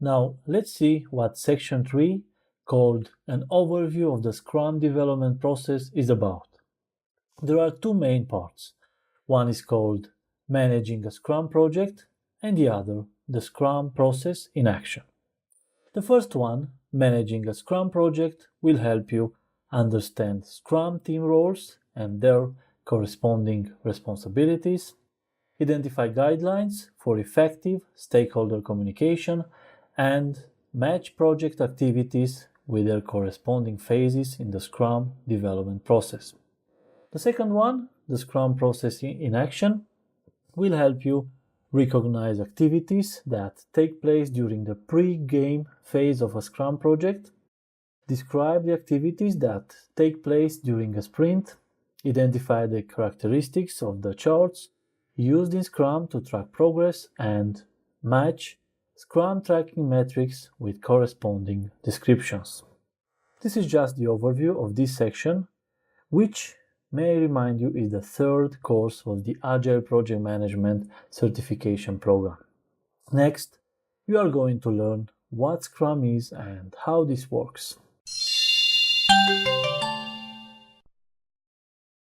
Now let's see what section 3, called an overview of the Scrum development process, is about. There are two main parts. One is called managing a Scrum project and the other the Scrum process in action. The first one, managing a Scrum project, will help you understand Scrum team roles and their corresponding responsibilities, identify guidelines for effective stakeholder communication, and match project activities with their corresponding phases in the Scrum development process. The second one, the Scrum process in action, will help you recognize activities that take place during the pre-game phase of a Scrum project, describe the activities that take place during a sprint, identify the characteristics of the charts used in Scrum to track progress, and match Scrum tracking metrics with corresponding descriptions. This is just the overview of this section, which may remind you is the third course of the Agile Project Management certification program. Next, you are going to learn what Scrum is and how this works.